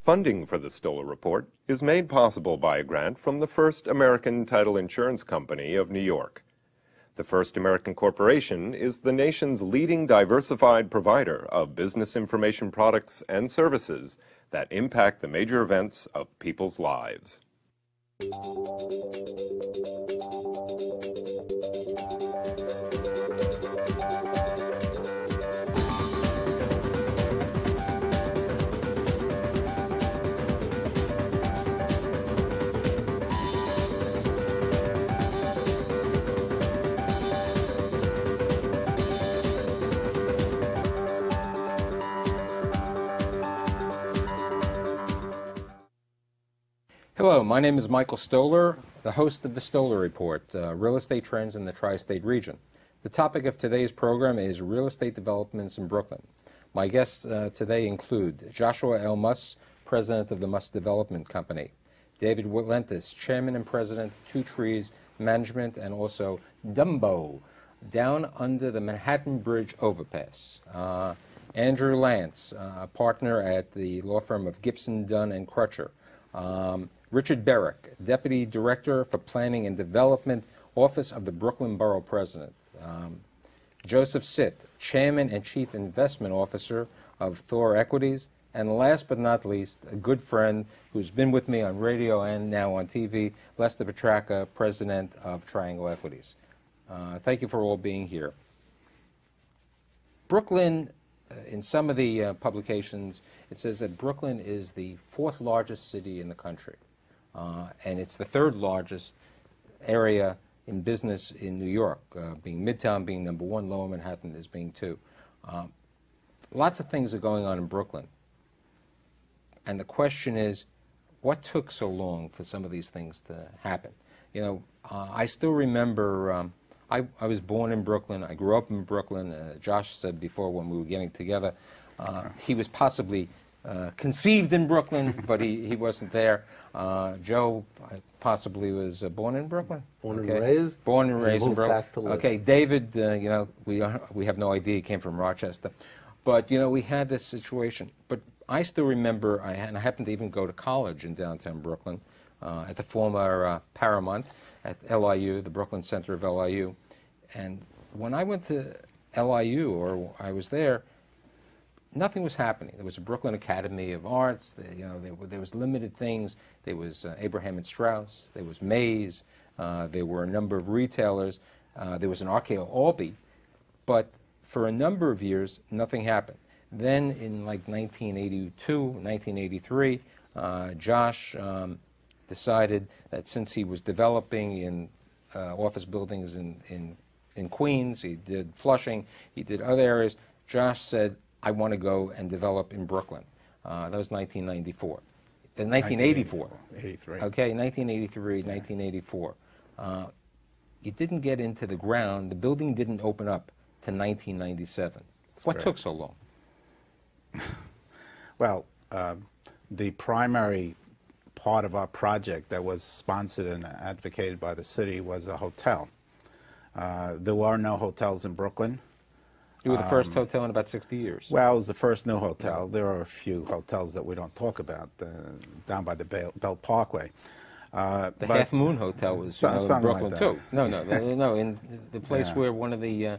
Funding for the Stoller Report is made possible by a grant from the First American Title Insurance Company of New York. The First American Corporation is the nation's leading diversified provider of business information products and services that impact the major events of people's lives. Hello, my name is Michael Stoller, the host of the Stoller Report, Real Estate Trends in the Tri-State Region. The topic of today's program is real estate developments in Brooklyn. My guests today include Joshua L. Muss, President of the Muss Development Company, David Witlentis, Chairman and President of Two Trees Management, and also Dumbo, down under the Manhattan Bridge overpass. Andrew Lance, a partner at the law firm of Gibson, Dunn and Crutcher. Richard Berrick, Deputy Director for Planning and Development, Office of the Brooklyn Borough President. Joseph Sitt, Chairman and Chief Investment Officer of Thor Equities. And last but not least, a good friend who's been with me on radio and now on TV, Lester Petracca, President of Triangle Equities. Thank you for all being here. Brooklyn, in some of the publications, it says that Brooklyn is the fourth largest city in the country. And it's the third largest area in business in New York, being Midtown being number one, Lower Manhattan is being two. Lots of things are going on in Brooklyn. And the question is, what took so long for some of these things to happen? You know, I still remember, I was born in Brooklyn, I grew up in Brooklyn. Josh said before when we were getting together, he was possibly conceived in Brooklyn, but he wasn't there. Joe possibly was born in Brooklyn. Born and raised. Born and raised in Brooklyn. Back to live. Okay, David, you know, we have no idea. He came from Rochester, but you know, we had this situation. But I still remember, and I happened to even go to college in downtown Brooklyn at the former Paramount at LIU, the Brooklyn Center of LIU. And when I went to LIU, or I was there, nothing was happening. There was a Brooklyn Academy of Arts. You know, there was limited things. There was Abraham and Straus. There was Mays. There were a number of retailers. There was an RKO Albee. But for a number of years, nothing happened. Then in like 1982, 1983, Josh decided that since he was developing in office buildings in Queens, he did Flushing, he did other areas, Josh said, I want to go and develop in Brooklyn. That was 1994. 1984. 83. Okay, 1983, 1984. You didn't get into the ground. The building didn't open up to 1997. What took so long? Well, the primary part of our project that was sponsored and advocated by the city was a hotel. There were no hotels in Brooklyn. You were the first hotel in about 60 years. Well, it was the first new hotel. There are a few hotels that we don't talk about down by the Belt Parkway. The Half Moon Hotel was in Brooklyn, like too. No, in the place where one of the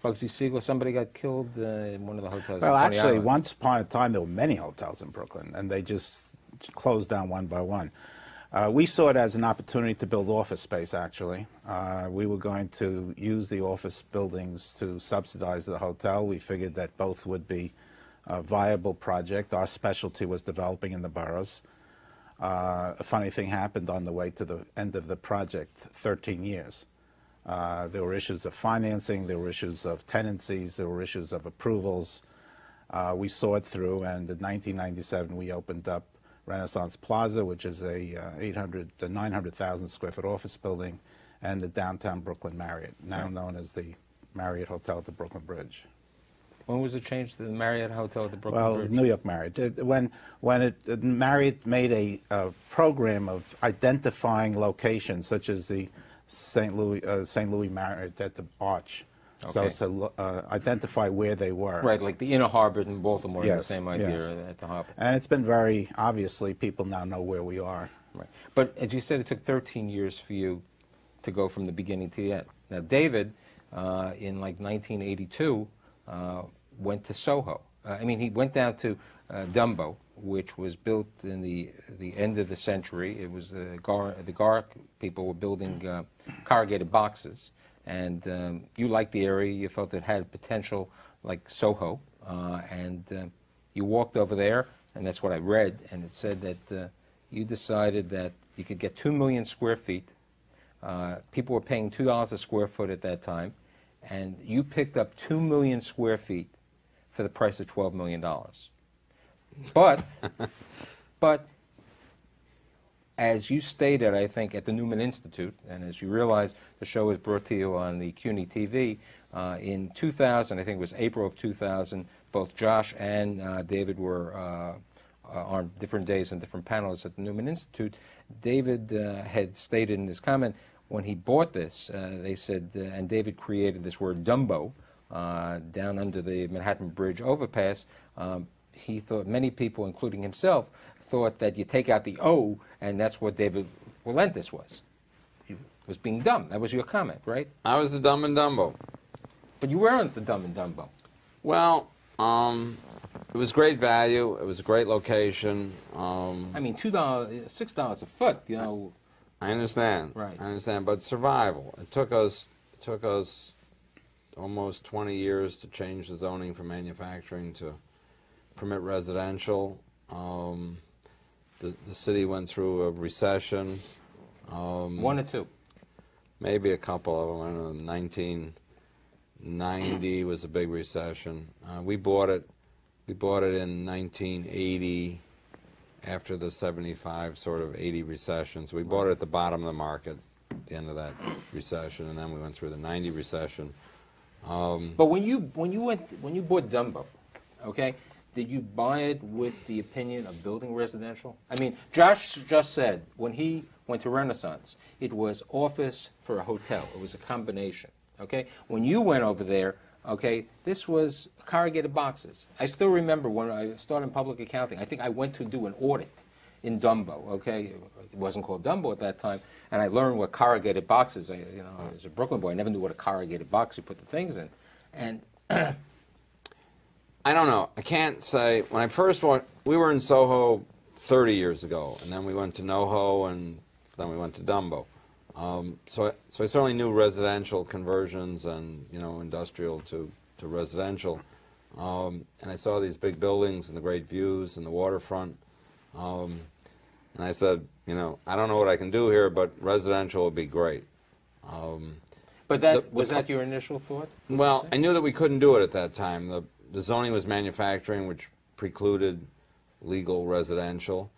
Bugsy Siegel, somebody got killed in one of the hotels. Well, actually, once upon a time, there were many hotels in Brooklyn, and they just closed down one by one. We saw it as an opportunity to build office space, actually. We were going to use the office buildings to subsidize the hotel. We figured that both would be a viable project. Our specialty was developing in the boroughs. A funny thing happened on the way to the end of the project, 13 years. There were issues of financing, there were issues of tenancies, there were issues of approvals. We saw it through, and in 1997 we opened up Renaissance Plaza, which is a 900,000 square foot office building, and the downtown Brooklyn Marriott, now known as the Marriott Hotel at the Brooklyn Bridge. When was it changed to the Marriott Hotel at the Brooklyn Bridge? Well, New York Marriott. When Marriott made a program of identifying locations, such as the St. Louis Marriott at the Arch, So Okay. it's to identify where they were. Right, like the inner harbor in Baltimore, Yes, the same idea yes. at the harbor. And it's been very, obviously, people now know where we are. Right. But as you said, it took 13 years for you to go from the beginning to the end. Now, David, in like 1982, went to Soho. He went down to Dumbo, which was built in the end of the century. It was the Gar people were building corrugated boxes. And you liked the area. You felt it had potential like Soho. You walked over there, and that's what I read, and it said that you decided that you could get 2 million square feet. People were paying $2 a square foot at that time, and you picked up 2 million square feet for the price of $12 million. But as you stated, I think, at the Newman Institute, and as you realize, the show was brought to you on the CUNY TV, in 2000, I think it was April of 2000, both Josh and David were on different days and different panels at the Newman Institute. David had stated in his comment, when he bought this, they said, and David created this word Dumbo down under the Manhattan Bridge overpass. He thought, many people, including himself, thought that you take out the O, and that's what David Walentis was. He was being dumb. That was your comment, right? I was the dumb and Dumbo. But you weren't the dumb and Dumbo. Well, it was great value. It was a great location. $2, $6 a foot, you know. I understand. Right. I understand. But survival. It took us almost 20 years to change the zoning from manufacturing to permit residential. The city went through a recession. One or two? Maybe a couple of them. I don't know, 1990 was a big recession. We bought it in 1980 after the 75 sort of 80 recessions. We bought it at the bottom of the market at the end of that recession, and then we went through the 90 recession. But when you bought Dumbo, okay, did you buy it with the opinion of building residential? I mean, Josh just said when he went to Renaissance, it was office for a hotel. It was a combination, okay? When you went over there, okay, this was corrugated boxes. I still remember when I started in public accounting, I think I went to do an audit in Dumbo, okay? It wasn't called Dumbo at that time, and I learned what corrugated boxes, as a Brooklyn boy, I never knew what a corrugated box you put the things in. And I don't know. I can't say. When I first went, we were in Soho 30 years ago, and then we went to NoHo, and then we went to Dumbo. So I certainly knew residential conversions and industrial to residential, and I saw these big buildings and the great views and the waterfront, and I said, I don't know what I can do here, but residential would be great. But was that your initial thought? Well, I knew that we couldn't do it at that time. The zoning was manufacturing, which precluded legal residential,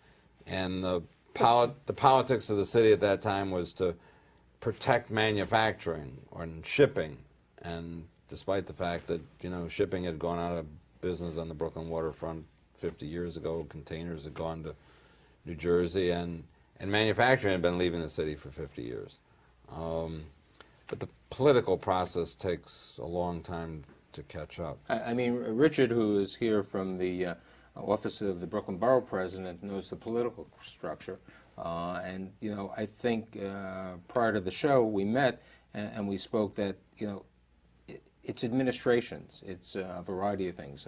and the politics of the city at that time was to protect manufacturing and shipping, and despite the fact that shipping had gone out of business on the Brooklyn waterfront 50 years ago, containers had gone to New Jersey, and manufacturing had been leaving the city for 50 years. But the political process takes a long time to catch up. I mean, Richard, who is here from the office of the Brooklyn Borough President, knows the political structure. And I think prior to the show we met and we spoke that it's administrations, it's a variety of things.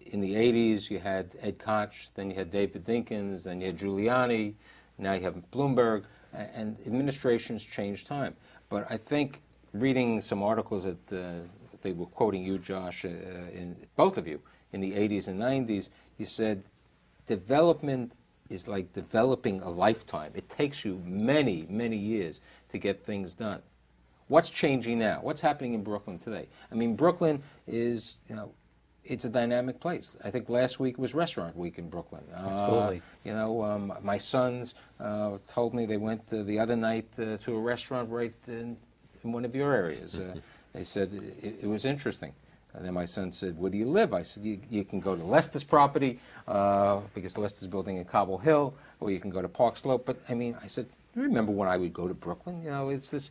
In the 80s you had Ed Koch, then you had David Dinkins, then you had Giuliani, now you have Bloomberg, and administrations change time. But I think reading some articles that they were quoting you, Josh, in both of you, in the 80s and 90s, you said development is like developing a lifetime. It takes you many, many years to get things done. What's changing now? What's happening in Brooklyn today? I mean, Brooklyn is, it's a dynamic place. I think last week was Restaurant Week in Brooklyn. Absolutely. My sons told me they went the other night to a restaurant right in one of your areas. They said it was interesting. And then my son said, where do you live? I said, you can go to Lester's property, because Lester's building in Cobble Hill, or you can go to Park Slope. But, I mean, I said, I remember when I would go to Brooklyn. It's this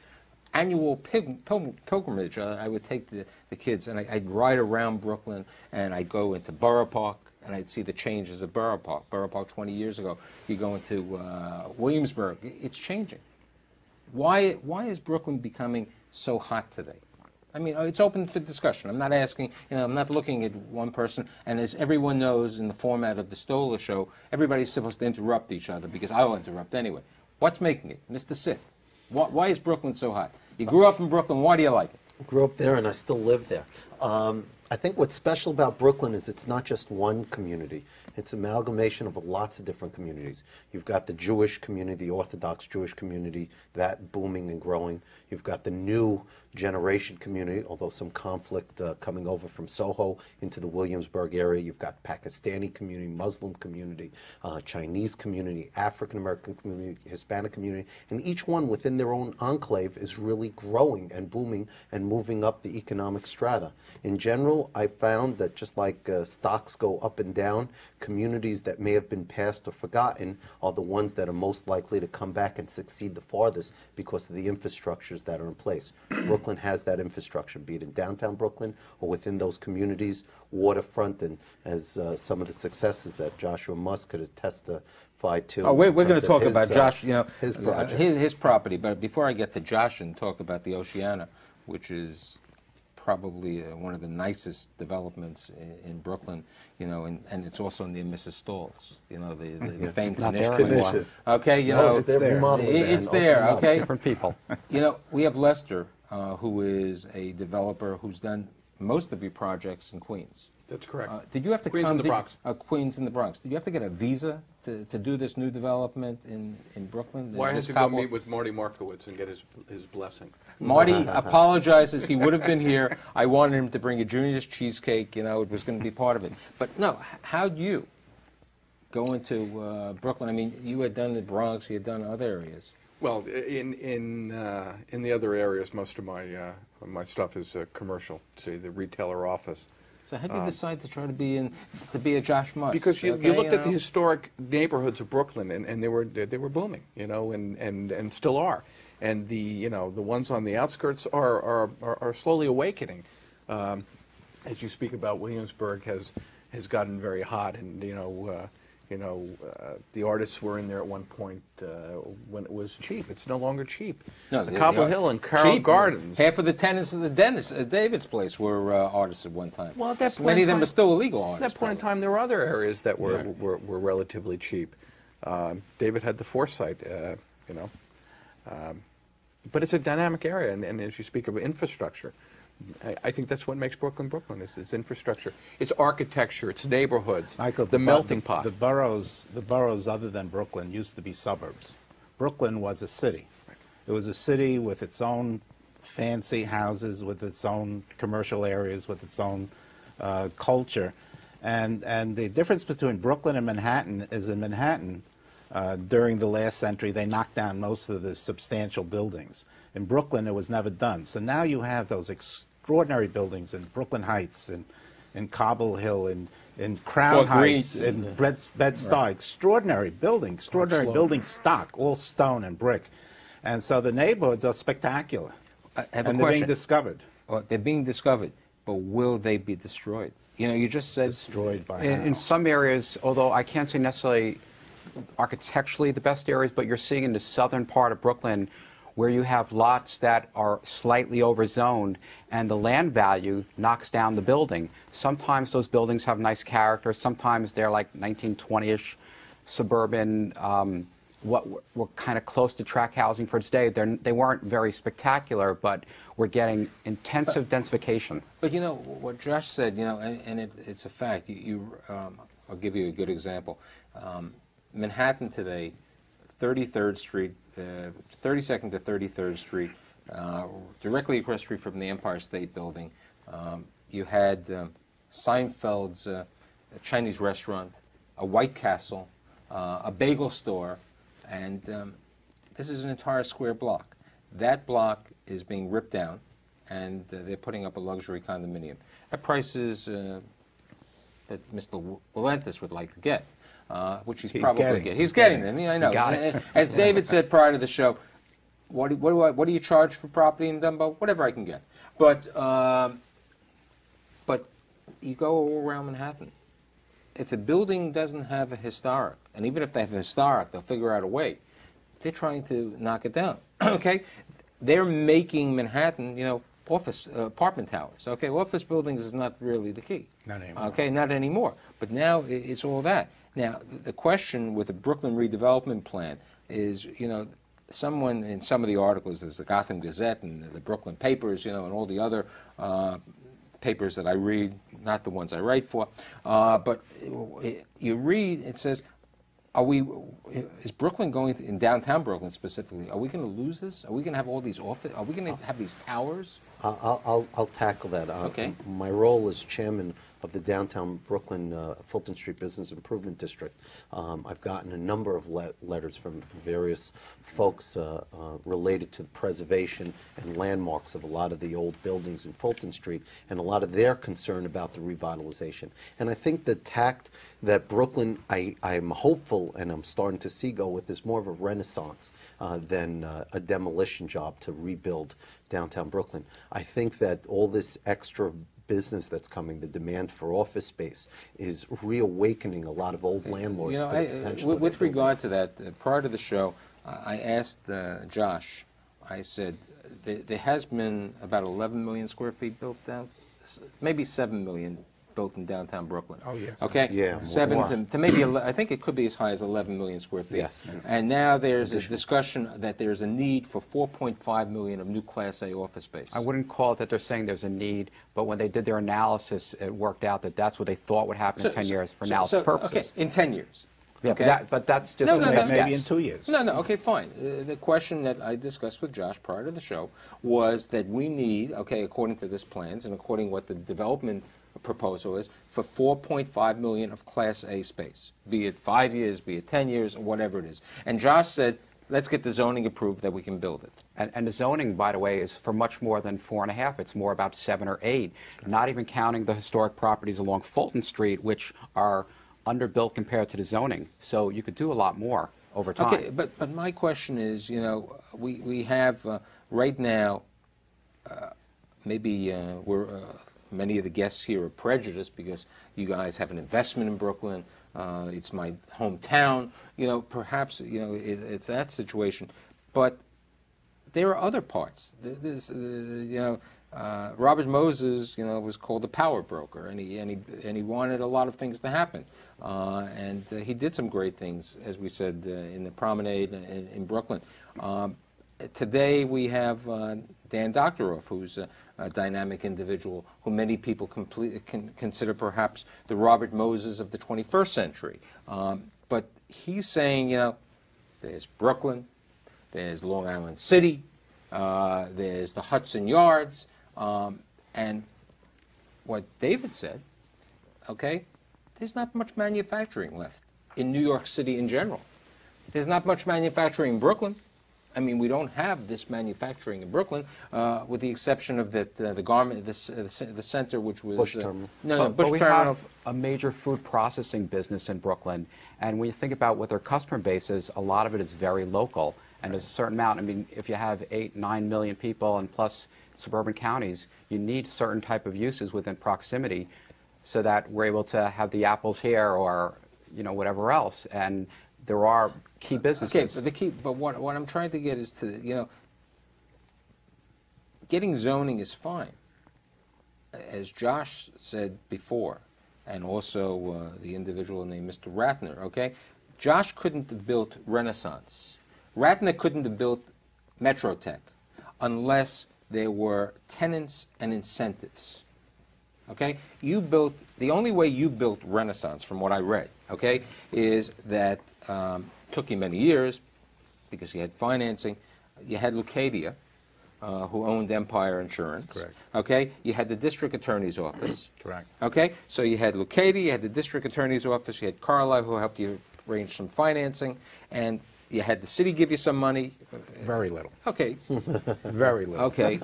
annual pilgrimage. I would take the kids, and I'd ride around Brooklyn, and I'd go into Borough Park, and I'd see the changes of Borough Park. Borough Park 20 years ago, you go into Williamsburg. It's changing. Why is Brooklyn becoming so hot today? I mean, it's open for discussion. I'm not asking, I'm not looking at one person. And as everyone knows, in the format of the Stoller Show, everybody's supposed to interrupt each other because I'll interrupt anyway. What's making it? Mr. Sitt, why is Brooklyn so hot? You grew up in Brooklyn. Why do you like it? I grew up there and I still live there. I think what's special about Brooklyn is it's not just one community. It's an amalgamation of lots of different communities. You've got the Jewish community, the Orthodox Jewish community, that booming and growing. You've got the new generation community, although some conflict coming over from Soho into the Williamsburg area. You've got Pakistani community, Muslim community, Chinese community, African American community, Hispanic community, and each one within their own enclave is really growing and booming and moving up the economic strata. In general, I found that just like stocks go up and down, communities that may have been passed or forgotten are the ones that are most likely to come back and succeed the farthest because of the infrastructures that are in place. Brooklyn has that infrastructure, be it in downtown Brooklyn or within those communities, waterfront, and as some of the successes that Joshua Musk could have testified to. Oh, we're going to talk about Josh, his project. His property. But before I get to Josh and talk about the Oceana, which is probably one of the nicest developments in Brooklyn, and it's also near Mrs. Stall's, the famed Knish. Okay, it's there. Okay, different people. We have Lester, who is a developer who's done most of the projects in Queens. That's correct. Did you have to Queens come in the Bronx. Queens in the Bronx. Did you have to get a visa to do this new development in Brooklyn? Well, I had to go meet with Marty Markowitz and get his blessing. Marty apologizes. He would have been here. I wanted him to bring a Junior's cheesecake. It was going to be part of it. But no, how'd you go into Brooklyn? I mean, you had done the Bronx. You had done other areas. Well, in the other areas, most of my stuff is commercial, say the retailer office. So how did you decide to try to be a Josh Musk? Because you looked at the historic neighborhoods of Brooklyn, and they were booming, and still are. And the ones on the outskirts are slowly awakening. As you speak about, Williamsburg has gotten very hot, and the artists were in there at one point when it was cheap. It's no longer cheap. No, Cobble Hill and Carroll Gardens. Half of the tenants of the David's place were artists at one time. Well, at that point, many of them are still illegal artists. At that point in time, there were other areas that were relatively cheap. David had the foresight, but it's a dynamic area, and as you speak of infrastructure, I think that's what makes Brooklyn Brooklyn. It's infrastructure, it's architecture, it's neighborhoods, Michael, the melting pot. The boroughs other than Brooklyn used to be suburbs. Brooklyn was a city. It was a city with its own fancy houses, with its own commercial areas, with its own culture. And the difference between Brooklyn and Manhattan is in Manhattan, during the last century, they knocked down most of the substantial buildings. In Brooklyn, it was never done. So now you have those extraordinary buildings in Brooklyn Heights, in Cobble Hill, in Crown Heights, in Bed-Stuy. Extraordinary building stock, all stone and brick. And so the neighborhoods are spectacular. And they're being discovered. Well, they're being discovered, but will they be destroyed? You just said... Destroyed by in some areas, although I can't say necessarily architecturally the best areas, but you're seeing in the southern part of Brooklyn where you have lots that are slightly overzoned and the land value knocks down the building. Sometimes those buildings have nice character, sometimes they're like 1920-ish suburban, what were kind of close to tract housing for its day. They weren't very spectacular, but we're getting intensive densification. But what Josh said, and it's a fact. I'll give you a good example. Manhattan today, 33rd Street, 32nd to 33rd Street, directly across the street from the Empire State Building. You had Seinfeld's Chinese restaurant, a White Castle, a bagel store, and this is an entire square block. That block is being ripped down, and they're putting up a luxury condominium at prices that Mr. Valentis would like to get. Which he's probably getting. He's getting them. I know. As David said prior to the show, what do you charge for property in Dumbo? Whatever I can get. But you go all around Manhattan. If the building doesn't have a historic, and even if they have a historic, they'll figure out a way. They're trying to knock it down. Okay, they're making Manhattan, office apartment towers. Okay, office buildings is not really the key. Not anymore. Okay, not anymore. But now it's all that. Now the question with the Brooklyn redevelopment plan is, someone in some of the articles, there's the Gotham Gazette and the Brooklyn papers, and all the other papers that I read, not the ones I write for, but you read, it says, is Brooklyn going to, in downtown Brooklyn specifically, are we going to lose this? Are we going to have all these are we going to have these towers? I'll tackle that. Okay. My role as chairman of the downtown Brooklyn Fulton Street Business Improvement District, I've gotten a number of letters from various folks related to the preservation and landmarks of a lot of the old buildings in Fulton Street and a lot of their concern about the revitalization. And I think the tact that Brooklyn, I'm hopeful and I'm starting to see go with is more of a renaissance than a demolition job to rebuild downtown Brooklyn. I think that all this extra business that's coming, the demand for office space, is reawakening a lot of old landlords to the potential. With regard to that, prior to the show, I asked Josh, I said, there has been about 11 million square feet built down, maybe 7 million built in downtown Brooklyn. Oh, yes. Okay? Yeah, 7 to maybe, I think it could be as high as 11 million square feet. Yes. And now there's a discussion that there's a need for 4.5 million of new Class A office space. I wouldn't call it that they're saying there's a need, but when they did their analysis, it worked out that that's what they thought would happen in 10 years for analysis purposes. Okay, in 10 years. Yeah, Okay. but that's just No, a best Maybe guess. in 2 years. No, okay, fine. The question that I discussed with Josh prior to the show was that we need, okay, according to this plans and according to what the development proposal is, for 4.5 million of Class A space, be it 5 years, be it 10 years, or whatever it is. And Josh said, let's get the zoning approved that we can build it. And the zoning, by the way, is for much more than 4.5. It's more about 7 or 8, not even counting the historic properties along Fulton Street, which are underbuilt compared to the zoning. So you could do a lot more over time. Okay, but my question is, we have right now, maybe many of the guests here are prejudiced because you guys have an investment in Brooklyn. It's my hometown. Perhaps it's that situation, but there are other parts. Robert Moses, was called a power broker, and he wanted a lot of things to happen, and he did some great things, as we said in the promenade in Brooklyn. Today we have Dan Doctoroff, who's a dynamic individual who many people consider perhaps the Robert Moses of the 21st century. But he's saying, there's Brooklyn, there's Long Island City, there's the Hudson Yards, and what David said, okay, there's not much manufacturing left in New York City in general. There's not much manufacturing in Brooklyn. I mean, we don't have this manufacturing in Brooklyn, with the exception of the garment, the center, which was Bush Terminal. But we have a major food processing business in Brooklyn, and when you think about what their customer base is, a lot of it is very local, and there's a certain amount. I mean, if you have 8, 9 million people and plus suburban counties, you need certain type of uses within proximity, so that we're able to have the apples here or whatever else, and there are key businesses. Okay, but what I'm trying to get is to, getting zoning is fine. As Josh said before, and also the individual named Mr. Ratner, okay? Josh couldn't have built Renaissance. Ratner couldn't have built Metrotech unless there were tenants and incentives. Okay? The only way you built Renaissance, from what I read, okay, is that took you many years because you had financing. You had Lucadia, who owned Empire Insurance. Correct. Okay? You had the district attorney's office. Correct. Okay? So you had Lucadia, you had the district attorney's office, you had Carlisle, who helped you arrange some financing, and you had the city give you some money. Very little. Okay. Very little. Okay.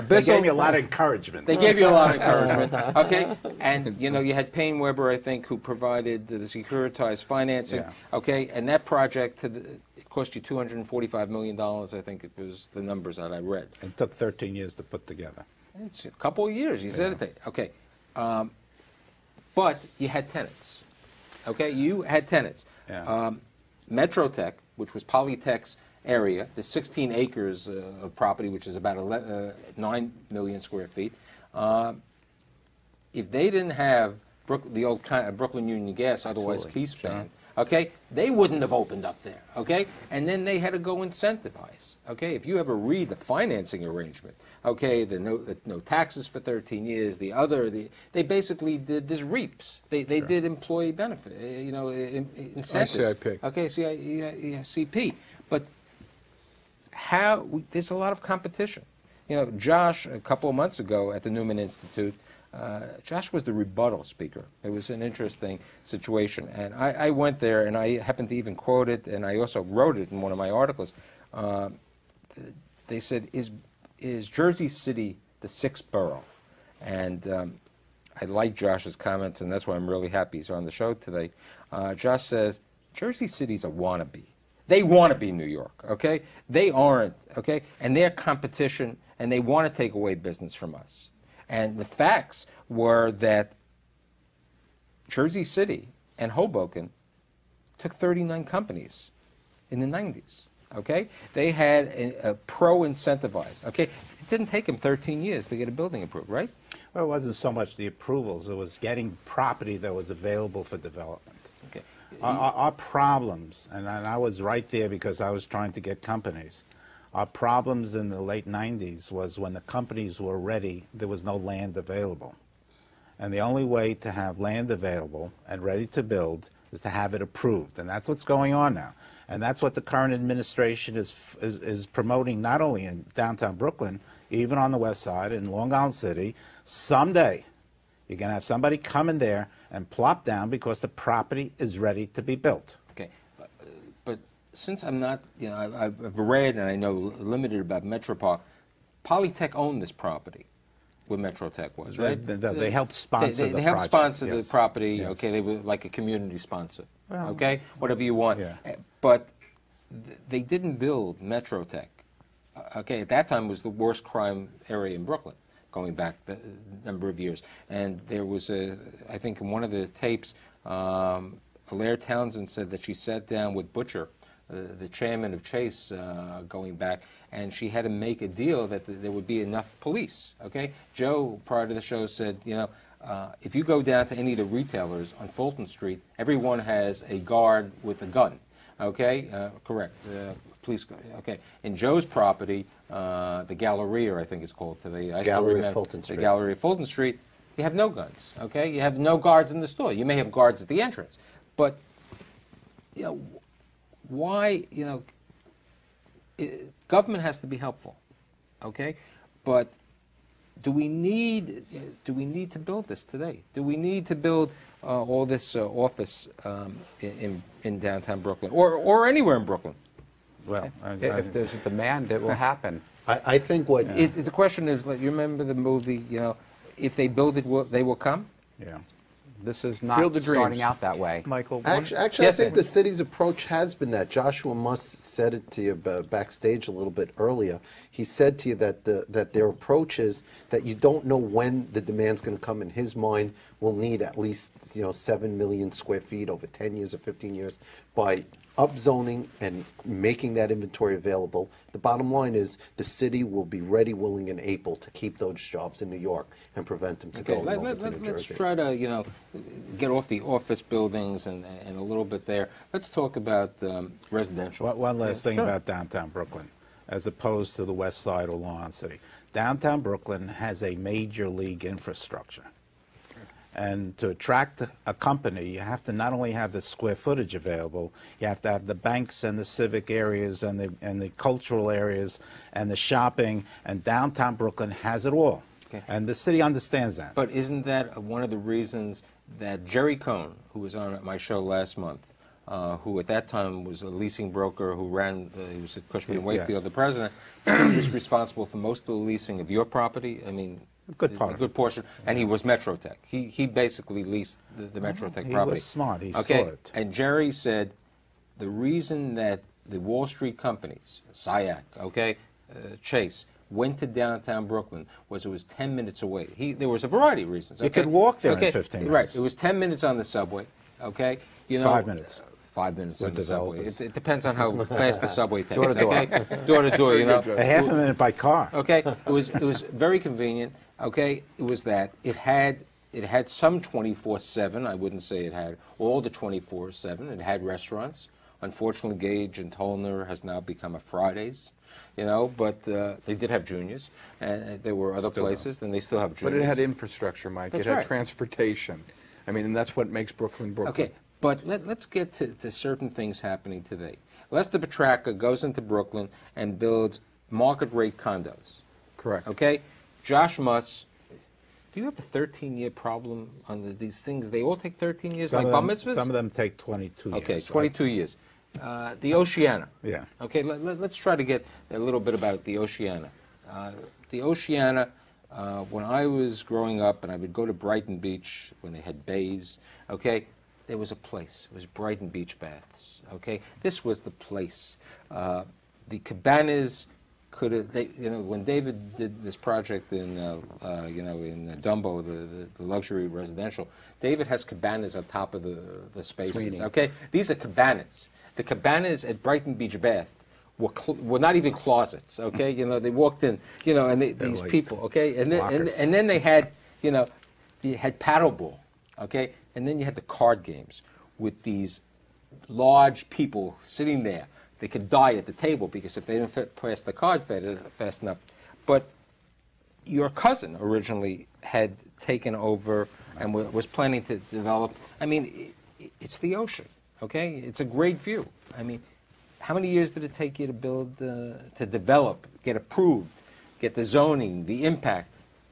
They gave me a lot of encouragement. They gave you a lot of encouragement. Okay. And, you know, you had Payne Weber, I think, who provided the securitized financing. Yeah. Okay. And that project, it cost you $245 million, I think it was the numbers that I read. It took 13 years to put together. It's a couple of years. You said it. Okay. But you had tenants. Okay. You had tenants. Yeah. Metrotech, which was Polytech's area, the 16 acres of property, which is about 9 million square feet. If they didn't have the old Brooklyn Union Gas, otherwise Keyspan, okay, they wouldn't have opened up there, okay? And then they had to go incentivize, okay? If you ever read the financing arrangement, okay, the no taxes for 13 years, they basically did this REAPs. They did employee benefit, you know, incentives. CIP. Okay, CP. But there's a lot of competition. You know, Josh, a couple of months ago at the Newman Institute, Josh was the rebuttal speaker. It was an interesting situation. And I went there, and I happened to even quote it, and I also wrote it in one of my articles. They said, is Jersey City the sixth borough? And I like Josh's comments, and that's why I'm really happy he's on the show today. Josh says, Jersey City's a wannabe. They want to be New York, okay? They aren't, okay? And they're competition, and they want to take away business from us. And the facts were that Jersey City and Hoboken took 39 companies in the 90s, okay? They had a pro-incentivized, okay? It didn't take them 13 years to get a building approved, right? Well, it wasn't so much the approvals. It was getting property that was available for development. Okay. Our problems, and I was right there because I was trying to get companies. Our problems in the late 90s was when the companies were ready, there was no land available. And the only way to have land available and ready to build is to have it approved. And that's what's going on now. And that's what the current administration is promoting, not only in downtown Brooklyn, even on the west side, in Long Island City. Someday, you're going to have somebody come in there and plop down because the property is ready to be built. Okay. But since I'm not, you know, I've read and I know limited about Metropark, Polytech owned this property, where Metrotech was, right? They helped sponsor the project. They helped sponsor the Yes. property, Yes. okay? They were like a community sponsor, Well, okay? Whatever you want. yeah. But they didn't build Metrotech. Okay, at that time it was the worst crime area in Brooklyn, going back a number of years. And there was I think in one of the tapes, Alaire Townsend said that she sat down with Butcher, the chairman of Chase, going back, and she had to make a deal that there would be enough police, okay? Joe, prior to the show, said, you know, if you go down to any of the retailers on Fulton Street, everyone has a guard with a gun, okay? Correct. Police guard, okay. In Joe's property, the Galleria, I think it's called today. I still Galleria remember Fulton Street. The Galleria Fulton Street, you have no guns, okay? You have no guards in the store. You may have guards at the entrance. But, you know, why, you know, government has to be helpful, okay? But do we need to build this today? Do we need to build all this office in downtown Brooklyn or anywhere in Brooklyn? Well, If there's a demand, it will happen. I think what The question is, like, you remember the movie, you know, if they build it, they will come? yeah. This is Field not of starting dreams. out that way. Michael, Actually, Yes, I think sir. the city's approach has been that. Joshua Musk said it to you backstage a little bit earlier. He said to you that that their approach is that you don't know when the demand's going to come. In his mind, we'll need at least 7 million square feet over 10 years or 15 years by upzoning and making that inventory available. The bottom line is the city will be ready, willing, and able to keep those jobs in New York and prevent them to Okay, go over to New let's Jersey. try to, you know, get off the office buildings and a little bit there. Let's talk about residential. One last thing Sure. about downtown Brooklyn, as opposed to the west side or Long Island City. Downtown Brooklyn has a major league infrastructure. And to attract a company, you have to not only have the square footage available, you have to have the banks and the civic areas and the cultural areas and the shopping, and downtown Brooklyn has it all. Okay. And the city understands that. But isn't that one of the reasons that Jerry Cohn, who was on my show last month, who at that time was a leasing broker who ran, he was at Cushman and Wakefield, Yes. the president. He was responsible for most of the leasing of your property. I mean, A good part a of good portion. And he was Metrotech. He basically leased the Metrotech He property. was smart. He okay. saw it. And Jerry said the reason that the Wall Street companies, SIAC, okay, Chase, went to downtown Brooklyn was it was 10 minutes away. There was a variety of reasons. You okay? could walk there okay? in 15 minutes. Right. It was 10 minutes on the subway, okay? You know, 5 minutes. 5 minutes on With the subway. developers. It depends on how fast the subway takes. Door to door. Okay? Door to door, you know. A half a minute by car. Okay, it was very convenient. Okay, it was that it had some 24/7. I wouldn't say it had all the 24/7. It had restaurants. Unfortunately, Gage and Tollner has now become a Fridays, you know. But they did have juniors, and there were other Still places, and they still have But juniors. it had infrastructure, Mike. That's it had right. transportation. I mean, and that's what makes Brooklyn Brooklyn. Okay, but let's get to certain things happening today. Lester Petrarca goes into Brooklyn and builds market rate condos. Correct. Okay, Josh Muss. Do you have a 13-year problem on these things? They all take 13 years, like bar mitzvahs? Some of them take 22 years. Okay, 22 years. The Oceana. Yeah. Okay, let's try to get a little bit about the Oceana. The Oceana, when I was growing up, and I would go to Brighton Beach when they had bays, okay, there was a place. It was Brighton Beach Baths, okay? This was the place. The cabanas could have, you know, when David did this project in, you know, in Dumbo, the luxury residential, David has cabanas on top of the spaces, Sweeney. okay? These are cabanas. The cabanas at Brighton Beach Bath were not even closets, okay? You know, they walked in, you know, and these like people, okay? And lockers. then they had, you know, you had paddleball, okay? And then you had the card games with these large people sitting there. They could die at the table because if they didn't pass the card fast enough. But your cousin originally had taken over and was planning to develop. I mean, it's the ocean, okay? It's a great view. I mean, how many years did it take you to build, to develop, get approved, get the zoning, the impact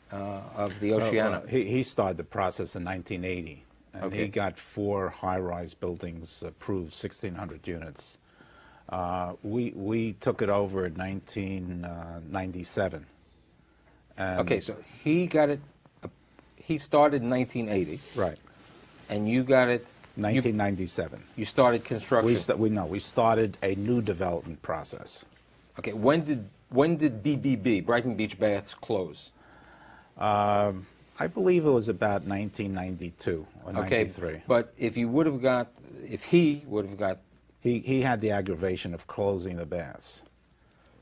of the Oceana? He started the process in 1980, and Okay. he got 4 high-rise buildings approved, 1,600 units. We took it over in 1997. Okay, so he got it, he started in 1980, Right, and you got it, 1997. you started construction. We started a new development process. Okay, when did BBB, Brighton Beach Baths, close? I believe it was about 1992 or Okay, 93. but if he would have got, He had the aggravation of closing the baths.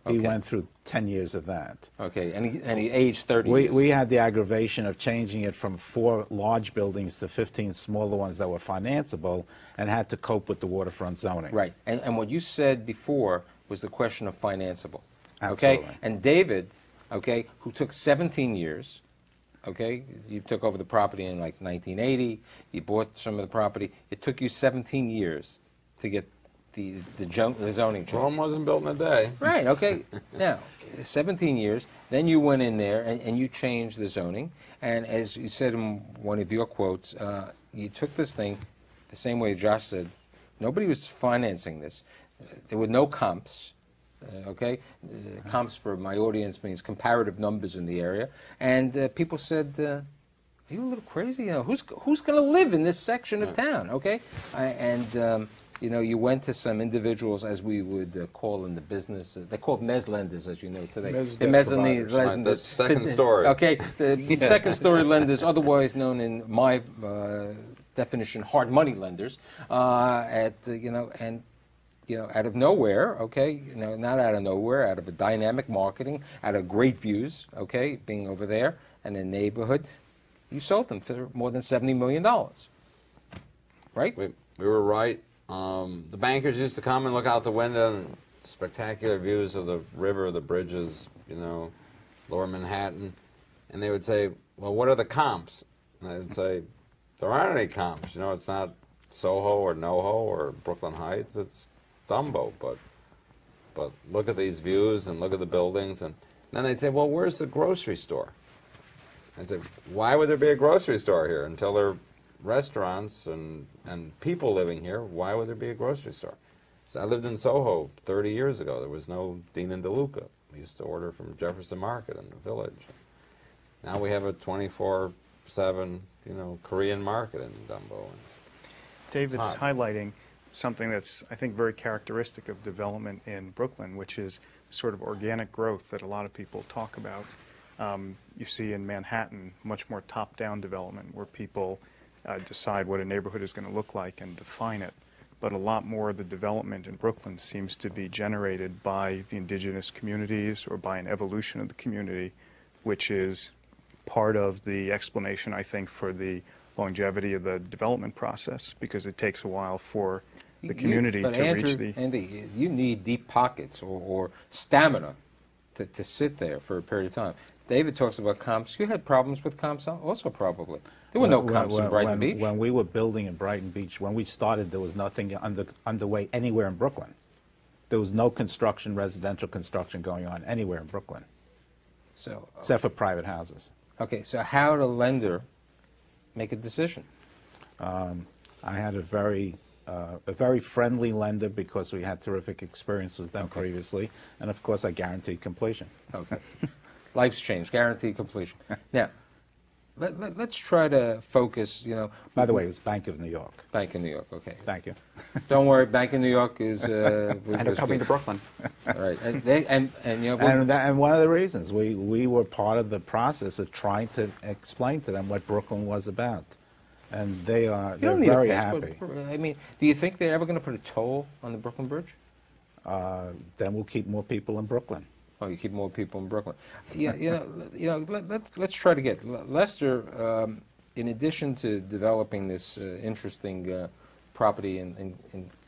He Okay. went through 10 years of that. okay, and he aged 30 We, years. we had the aggravation of changing it from 4 large buildings to 15 smaller ones that were financeable and had to cope with the waterfront zoning. Right, and what you said before was the question of financeable. Okay, Absolutely. and David, okay, who took 17 years, okay, you took over the property in like 1980, you bought some of the property, it took you 17 years to get the zoning change. Rome wasn't built in a day. Right, okay. Now, 17 years, then you went in there and you changed the zoning. And as you said in one of your quotes, you took this thing the same way Josh said. Nobody was financing this. There were no comps, okay? Comps for my audience means comparative numbers in the area. And people said, are you a little crazy? You know, who's going to live in this section of town, okay? You know, you went to some individuals, as we would call in the business, they're called mezz lenders, as you know today. Mezz The debt mezzanine providers. Right, that's second story. Okay, the second story lenders, otherwise known in my definition, hard money lenders, out of nowhere, okay, you know, not out of nowhere, out of a dynamic marketing, out of great views, okay, being over there and in the neighborhood, you sold them for more than $70 million, right? We were right. The bankers used to come and look out the window and spectacular views of the river, the bridges, you know, lower Manhattan. And they would say, well, what are the comps? And I would say, there aren't any comps. You know, it's not Soho or NoHo or Brooklyn Heights. It's Dumbo. But look at these views and look at the buildings. And then they'd say, well, where's the grocery store? I'd say, why would there be a grocery store here until they're restaurants and people living here, why would there be a grocery store? So I lived in Soho 30 years ago. There was no Dean and DeLuca. We used to order from Jefferson Market in the village. Now we have a 24/7, you know, Korean market in Dumbo. David's highlighting something that's, I think, very characteristic of development in Brooklyn, which is sort of organic growth that a lot of people talk about. You see in Manhattan much more top-down development where people decide what a neighborhood is going to look like and define it. But a lot more of the development in Brooklyn seems to be generated by the indigenous communities or by an evolution of the community, which is part of the explanation, I think, for the longevity of the development process, because it takes a while for the community to reach the... Andy, you need deep pockets or stamina to sit there for a period of time. David talks about comps. You had problems with comps also, probably. There were no comps in Brighton Beach. When we were building in Brighton Beach, when we started, there was nothing underway anywhere in Brooklyn. There was no construction, residential construction going on anywhere in Brooklyn, except for private houses. Okay, so how did a lender make a decision? I had a very friendly lender because we had terrific experience with them previously, and of course I guaranteed completion. Okay. Life's changed, guaranteed completion. Now, let's try to focus, you know. By the way, it was Bank of New York. Bank of New York, okay. Thank you. Don't worry, Bank of New York is... And they're coming to Brooklyn. All right, and you know... And one of the reasons, we were part of the process of trying to explain to them what Brooklyn was about. And they're very happy. I mean, do you think they're ever going to put a toll on the Brooklyn Bridge? Then we'll keep more people in Brooklyn. Oh, you keep more people in Brooklyn. Yeah, let's try to get Lester. In addition to developing this interesting property in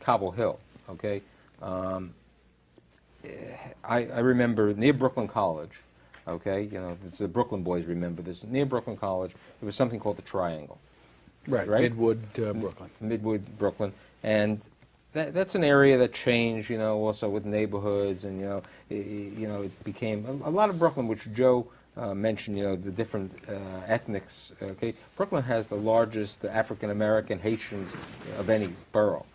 Cobble Hill, okay. I remember near Brooklyn College, okay. You know, it's the Brooklyn boys remember this. Near Brooklyn College, there was something called the Triangle. Right. Midwood, Brooklyn. Midwood, Brooklyn, and that's an area that changed, you know, also with neighborhoods, and it became a lot of Brooklyn, which Joe mentioned, you know, the different ethnics. Okay, Brooklyn has the largest African American Haitians of any borough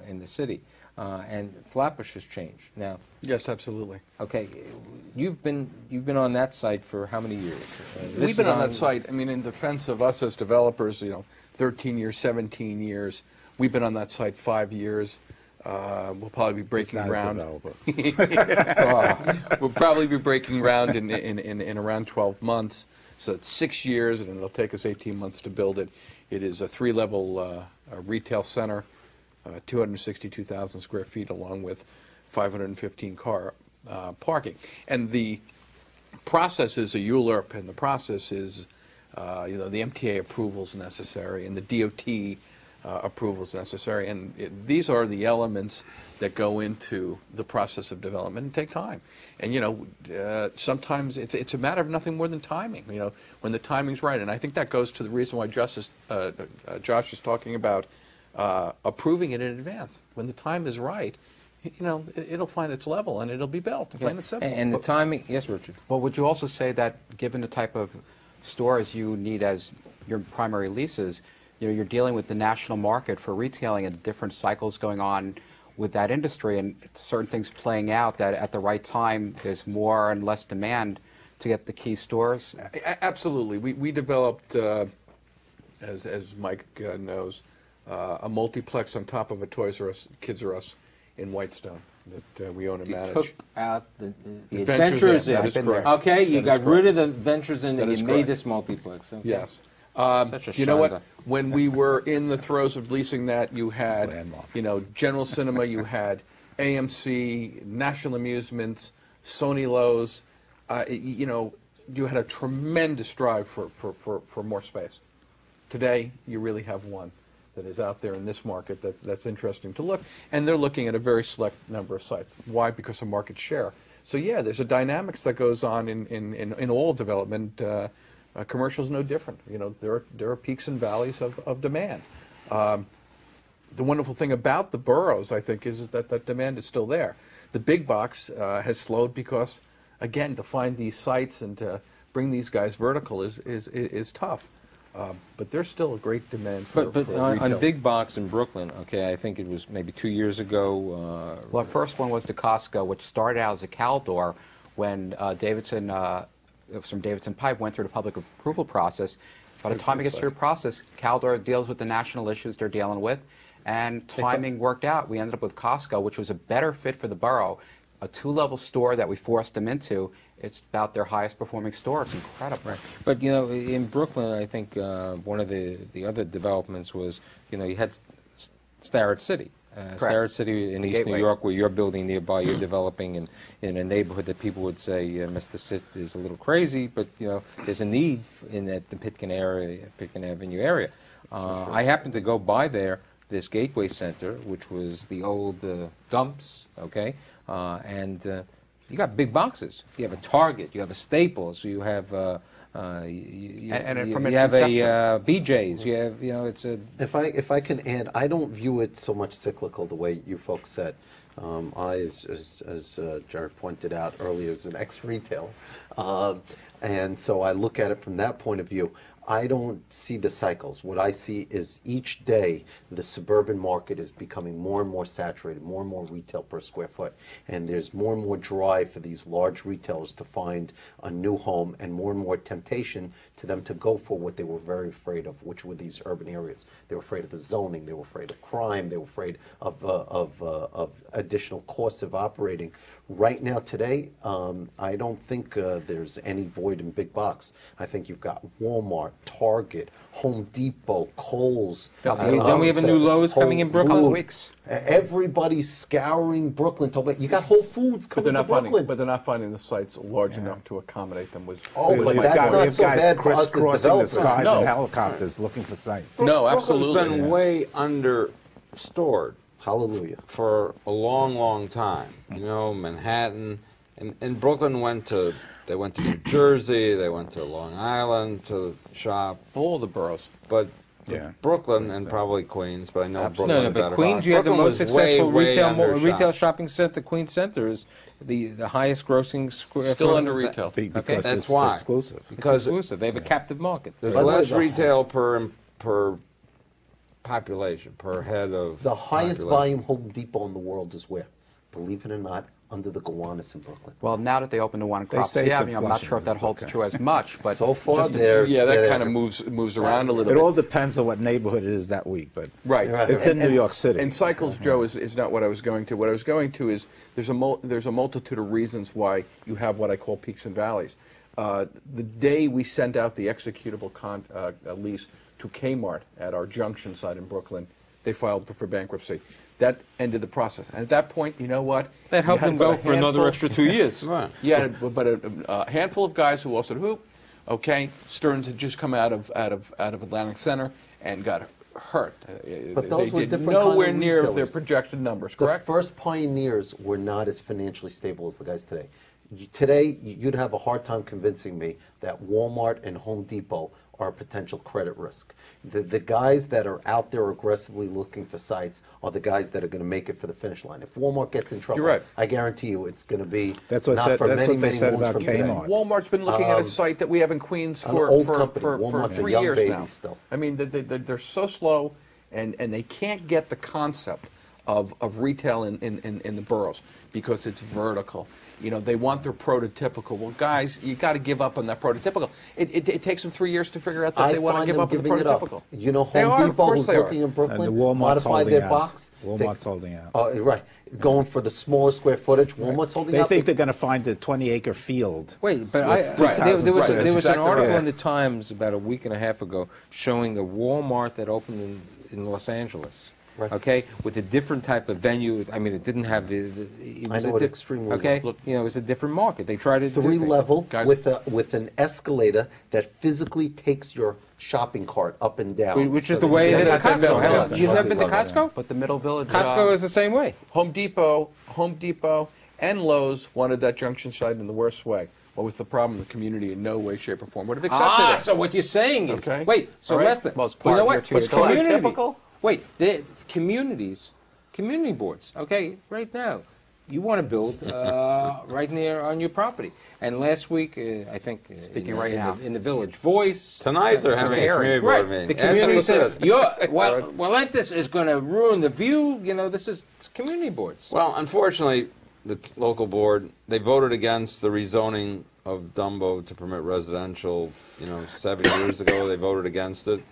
in the city, and Flatbush has changed now. Yes, absolutely. Okay, you've been on that site for how many years? We've been on that site. I mean, in defense of us as developers, you know, 13 years, 17 years. We've been on that site 5 years. We'll probably be breaking ground. We'll probably be breaking ground in around 12 months. So that's 6 years, and it'll take us 18 months to build it. It is a 3-level retail center, 262,000 square feet, along with 515 car parking. And the process is a ULURP, and the process is, you know, the MTA approvals necessary and the DOT approvals necessary, and these are the elements that go into the process of development and take time. And you know, sometimes it's a matter of nothing more than timing. You know, when the timing's right, and I think that goes to the reason why Josh is talking about approving it in advance. When the time is right, you know, it'll find its level and it'll be built. Plain and simple. And the timing, yes, Richard. Well, would you also say that given the type of stores you need as your primary leases, you know, you're dealing with the national market for retailing and different cycles going on with that industry, and certain things playing out that at the right time there's more and less demand to get the key stores? Absolutely. We developed, as Mike knows, a multiplex on top of a Toys R Us, Kids R Us in Whitestone that we own and manage. You took out the Adventures Inn. That is correct. Okay, you That got rid of the Ventures Inn and you made correct. this multiplex. Okay. Yes. Such a you know what? shanda. When we were in the throes of leasing that, you had, you know, General Cinema, you had AMC, National Amusements, Sony Lowe's. You know, you had a tremendous drive for more space. Today, you really have one that is out there in this market that's interesting to look, and they're looking at a very select number of sites. Why? Because of market share. So yeah, there's a dynamics that goes on in all development. Commercial is no different. You know, there are peaks and valleys of demand. The wonderful thing about the boroughs, I think, is that that demand is still there. The big box has slowed because, again, to find these sites and to bring these guys vertical is tough. But there's still a great demand for, But for on retail. big box in Brooklyn, okay, I think it was maybe 2 years ago. Well, the first one was the Costco, which started out as a Caldor when Davidson, it was from Davidson Pipe, went through the public approval process. By the time it gets through the process, Caldor deals with the national issues they're dealing with, and timing worked out. We ended up with Costco, which was a better fit for the borough, a 2-level store that we forced them into. It's about their highest performing store. It's incredible. Right. But, you know, in Brooklyn, I think one of the other developments was, you know, you had Starrett City. Starrett City in The East Gateway. New York, where you're building nearby, you're developing in a neighborhood that people would say Mr. Sitt is a little crazy, but, you know, there's a need in the Pitkin area, Pitkin Avenue area. I happened to go by there, this Gateway Center, which was the old dumps, okay, and you got big boxes. You have a Target, you have a Staples, you have you have a BJ's. You have, you know, it's a. If I can add, I don't view it so much cyclical the way you folks said. I, as Jared pointed out earlier, is an ex-retailer, and so I look at it from that point of view. I don't see the cycles. What I see is each day the suburban market is becoming more and more saturated, more and more retail per square foot. And there's more and more drive for these large retailers to find a new home, and more temptation to them to go for what they were very afraid of, which were these urban areas. They were afraid of the zoning, they were afraid of crime, they were afraid of additional costs of operating. Right now, today, I don't think there's any void in big box. I think you've got Walmart, Target, Home Depot, Kohl's. Don't we have a new Lowe's coming in Brooklyn? Couple weeks. Everybody's scouring Brooklyn. You got Whole Foods But coming they're to not Brooklyn. finding, but they're not finding the sites large enough to accommodate them. With Oh, but We've that's got, not we've so guys bad for us as crisscrossing the developers. skies No. in helicopters looking for sites. No, Brooklyn's absolutely. been way understored Hallelujah. for a long, long time. You know, Manhattan and Brooklyn went to New Jersey, they went to Long Island to shop, All the boroughs. but Yeah. Brooklyn and probably Queens, but I know Brooklyn No, better. but Queens, you have the Brooklyn most was successful way retail undershot. shopping center. Queens Center is the highest grossing square. Still foot. under retail. Because That's it's why. exclusive. It's Because exclusive. They have a captive market. there's By the way, less the- retail per population, per head of The highest population. volume Home Depot in the world is where? Believe it or not, under the Gowanus in Brooklyn. Well, now that they opened the one in They Cropsey say it's in Avenue, I'm not Flushing, sure if but that it's holds okay. true as much. But So far, just to- they're Yeah, that they're- kind of moves around a little It bit. all depends on what neighborhood it is that week, but Right. it's in New York City. And cycles, Joe, is not what I was going to. What I was going to is there's a multitude of reasons why you have what I call peaks and valleys. The day we sent out the executable lease to Kmart at our Junction site in Brooklyn, they filed for bankruptcy. That ended the process. And at that point, you know what? That helped You had them about go a for another handful- extra 2 years. Right. Yeah, but a handful of guys who all said hoop. Okay, Stearns had just come out of Atlantic Center and got hurt. But those they were did different kind of nowhere near their retailers. projected numbers. The Correct. first pioneers were not as financially stable as the guys today. Today, you'd have a hard time convincing me that Walmart and Home Depot are a potential credit risk. The guys that are out there aggressively looking for sites are the guys that are going to make it for the finish line. If Walmart gets in trouble, You're right. I guarantee you it's going to be That's what not said- for that's many, what they many said moons about from today. Kmart. Walmart's been looking at a site that we have in Queens an for old company. for Walmart's a 3 young years baby now. still. I mean, they're so slow, and they can't get the concept of retail in the boroughs because it's vertical. You know, they want their prototypical. Well, guys, you got to give up on that prototypical. It takes them 3 years to figure out that they want to find give them up on the giving it up. prototypical. You know, They Home are, of Depot course was they are. looking in Brooklyn, And the Walmart's modified holding their out. box. Walmart's holding out. Right, going for the smaller square footage. Walmart's holding They out. think they're going to find the 20-acre field. Wait, but With there was, 2,000 there was That's an exactly article right. in the Times about a week and a half ago showing a Walmart that opened in Los Angeles. Right. Okay, with a different type of venue. I mean, it didn't have it I was know a it extremely well. okay. Look. You know, it was a different market. They tried to do things. 3-level Guys- with an escalator that physically takes your shopping cart up and down. Which is So the that way you that get that Costco balance. has. You've never been to Costco? But the Middle Village. Costco is the same way. Home Depot, and Lowe's wanted that Junction site in the worst way. What was the problem? The community in no way, shape, or form would have accepted it. So what you're saying is, Okay. wait, so All right. less than, Well, it's you know part what? year two It's is still community. typical. Wait, the community boards, okay, right now, you want to build right near on your property. And last week, I think, Speaking right now. in the Village Voice. Tonight they're having a community board meeting. The community That's says, what it is. Walentis is going to ruin the view. You know, it's community boards. Well, unfortunately, the local board, they voted against the rezoning of Dumbo to permit residential, 7 years ago. They voted against it.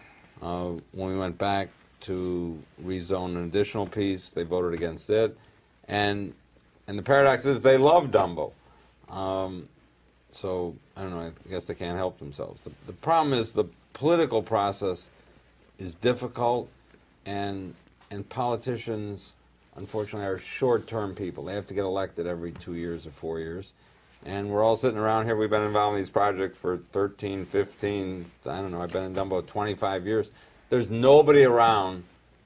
When we went back to rezone an additional piece, they voted against it. And the paradox is they love Dumbo. So, I don't know, I guess they can't help themselves. The problem is the political process is difficult, and politicians, unfortunately, are short-term people. They have to get elected every 2 years or 4 years. And we're all sitting around here. We've been involved in these projects for 13, 15, I don't know, I've been in Dumbo 25 years. There's nobody around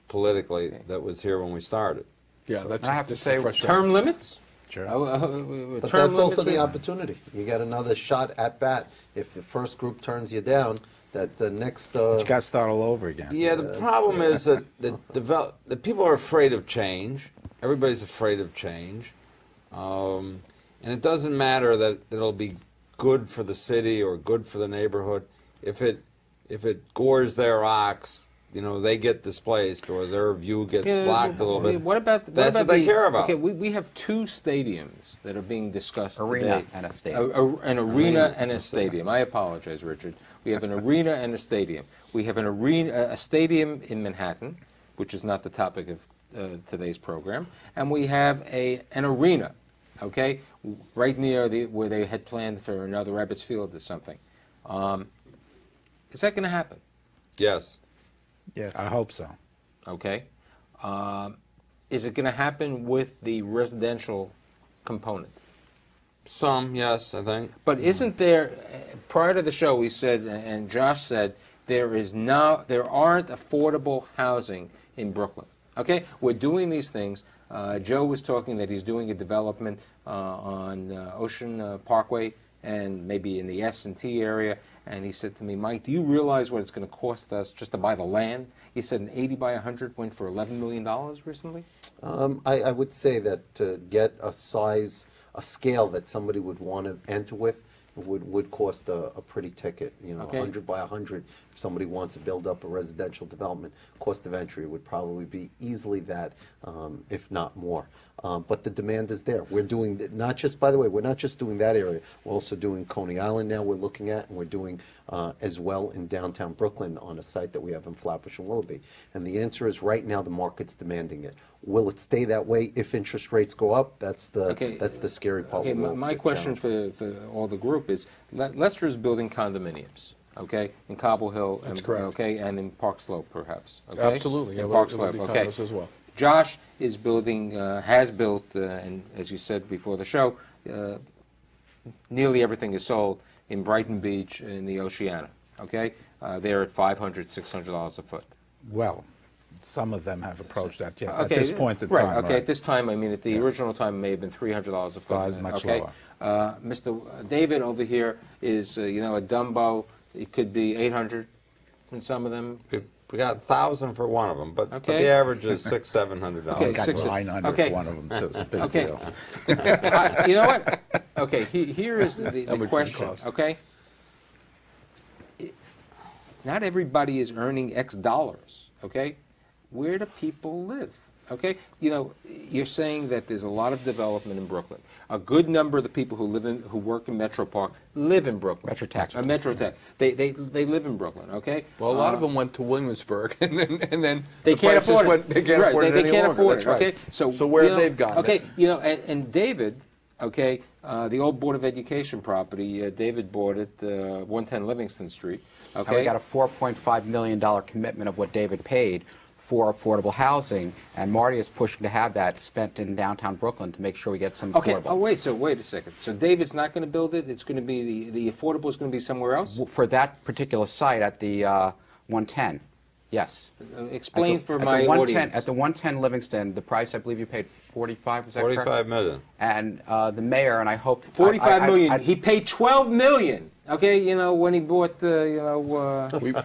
politically that was here when we started. Yeah, that's. And I have to that's say, frustrating. Term limits? Sure. But that's also the opportunity. You get another shot at bat. If the first group turns you down, that the next... But you got to start all over again. Yeah, the problem is that the people are afraid of change. Everybody's afraid of change. And it doesn't matter that it'll be good for the city or good for the neighborhood. If it gores their ox, they get displaced or their view gets blocked a little bit. That's what they care about. Okay, we have two stadiums that are being discussed Arena today. and a stadium. An arena and a stadium. I apologize, Richard. We have an arena and a stadium. We have a stadium in Manhattan, which is not the topic of today's program, and we have an arena, okay, right near where they had planned for another Rabbits Field or something. Is that going to happen? Yes. Yes. I hope so. Okay. Is it going to happen with the residential component? Some, yes, I think. But isn't there, prior to the show we said, and Josh said, there aren't affordable housing in Brooklyn. Okay? We're doing these things. Joe was talking that he's doing a development on Ocean Parkway and maybe in the S&T area. And he said to me, Mike, do you realize what it's going to cost us just to buy the land? He said an 80 by 100 went for $11 million recently. I would say that to get a scale that somebody would want to enter with would cost a pretty ticket. Okay. 100 by 100. If somebody wants to build up a residential development, cost of entry would probably be easily that, if not more. But the demand is there. We're doing, by the way, we're not just doing that area. We're also doing Coney Island now we're looking at, and we're doing as well in downtown Brooklyn on a site that we have in Flatbush and Willoughby. And the answer is right now the market's demanding it. Will it stay that way if interest rates go up? That's the scary part. Okay, my question for all the group is, Leicester is building condominiums, okay, in Cobble Hill, That's correct. Okay, and in Park Slope, perhaps. Okay? Absolutely. In Yeah, Park it'll be Slope, okay. condos as well. Josh is building, has built, and as you said before the show, nearly everything is sold in Brighton Beach in the Oceana, okay? They're at $500, $600 a foot. Well, some of them have approached that, yes, Okay, at this point in right, time. okay, at this time, I mean, at the original time, it may have been $300 a foot. Started much okay? lower. Mr. David over here is, a Dumbo. It could be 800 in some of them. We got 1,000 for one of them, but Okay. the average is $600, $700. Okay, Got 900 okay. for one of them, too. It's a big Okay. deal. You know what? Okay, here is the question, cost. okay? Not everybody is earning X dollars, okay? Where do people live? Okay, you're saying that there's a lot of development in Brooklyn. A good number of the people who work in Metro Park live in Brooklyn. Metro Tech. Metro Tech. They live in Brooklyn. Okay. Well, a lot of them went to Williamsburg, and then They the can't prices afford it. went- They can't Right, afford it they any can't longer. afford That's it. right. Okay, so where they've gone. Okay, and David, okay, the old Board of Education property. David bought it, 110 Livingston Street. And Okay. we got a $4.5 million commitment of what David paid for affordable housing, and Marty is pushing to have that spent in downtown Brooklyn to make sure we get some Okay. affordable. Oh, wait a second. So David's not going to build it. It's going to be the affordable is going to be somewhere else. For that particular site at the 110. Yes. Explain At the- for at the my 110 audience. At the 110 Livingston, the price, I believe you paid 45, is that correct? 45 million. And the mayor, and I hope... 45 million. I- He paid 12 million. Okay, you know, when he bought the,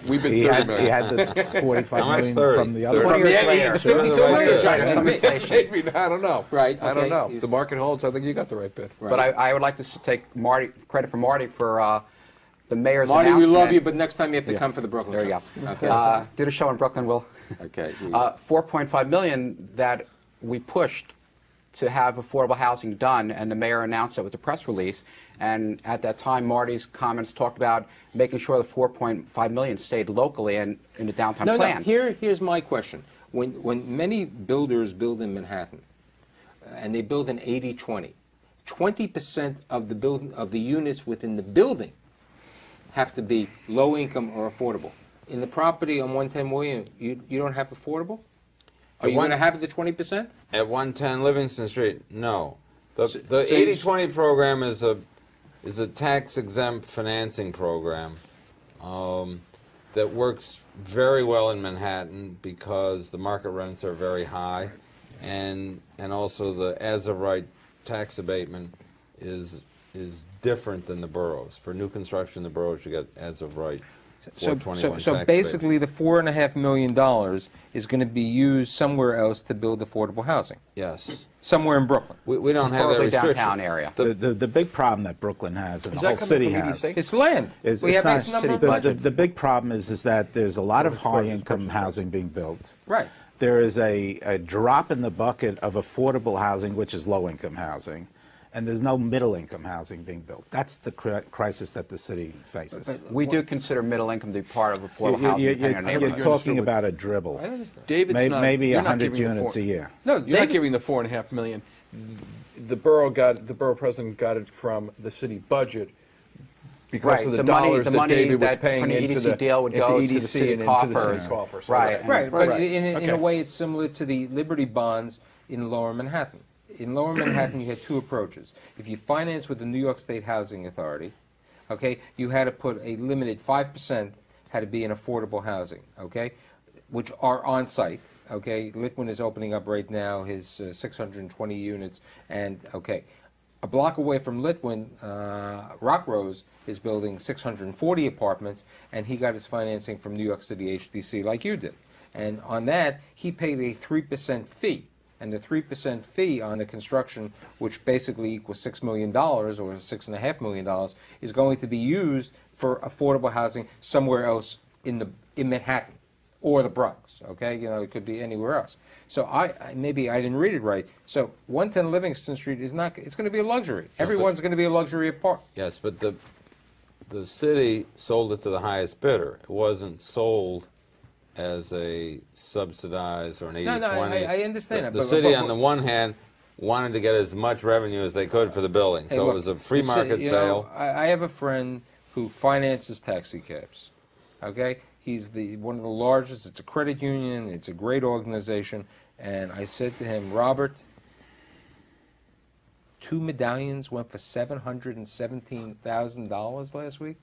We've been He 30 had, million. he had the 45 How much? million 30? from the other. 20 from years the, later. the 52 Sure. million, Right. Josh. Some inflation. Maybe, I don't know. Right, I don't okay. know. The market holds. I think you got the right bid. But I would like to take credit for Marty for the mayor's Marty, we announcement. love you, but next time you have to come Yes. for the Brooklyn There you show. go. Okay. Did a show in Brooklyn, Will. Okay. 4.5 million that we pushed to have affordable housing done, and the mayor announced it with a press release. And at that time, Marty's comments talked about making sure the 4.5 million stayed locally and in the downtown plan. No. Here's my question. When many builders build in Manhattan, and they build an 80-20, 20% of the units within the building have to be low income or affordable. In the property on 110 William, you don't have affordable? Are you going to have the 20%? At 110 Livingston Street, no. The So 80-20 program is a tax-exempt financing program that works very well in Manhattan because the market rents are very high, and also the as-of-right tax abatement is different than the boroughs. For new construction in the boroughs, you get as-of-right. So tax basically, the $4.5 million is going to be used somewhere else to build affordable housing. Yes. Somewhere in Brooklyn. We don't have that Preferably restriction. downtown area. The big problem that Brooklyn has and Is the that whole coming city from has EDC? It's land. is We it's have not, X number city of budget. the big problem is that there's a lot of high-income housing being built. Right. There is a drop in the bucket of affordable housing, which is low-income housing, and there's no middle-income housing being built. That's the crisis that the city faces. We do consider middle income to be part of affordable housing depending on You're neighborhoods. talking about a dribble. I understand. David's not. Maybe you're not 100 giving the units four- a year. No, You're not giving the 4.5 million. The borough president got it from the city budget because Right, of the, the money- dollars the that money David was that paying from the into EDC deal would into go to the EDC city and into the coffers. city coffers. Right, Okay. Right, but in Okay. a way it's similar to the Liberty bonds in Lower Manhattan. In Lower Manhattan, you had two approaches. If you finance with the New York State Housing Authority, okay, you had to put a limited 5% had to be in affordable housing, okay, which are on site. Okay, Litwin is opening up right now his 620 units, and okay, a block away from Litwin, Rockrose is building 640 apartments, and he got his financing from New York City HDC like you did. And on that, he paid a 3% fee. And the 3% fee on the construction, which basically equals $6 million or $6.5 million, is going to be used for affordable housing somewhere else in Manhattan or the Bronx. Okay, you know, it could be anywhere else. So maybe I didn't read it right. So 110 Livingston Street is not. It's going to be a luxury. Everyone's going to be a luxury apartment. Yes, but the city sold it to the highest bidder. It wasn't sold as a subsidized or an 80-20. No, I understand that. The but- city, but- on the one hand, wanted to get as much revenue as they could for the building, Hey, so look, it was a free you see, market you sale. know, I have a friend who finances taxi cabs. Okay, he's one of the largest. It's a credit union. It's a great organization. And I said to him, Robert, 2 medallions went for $717,000 last week.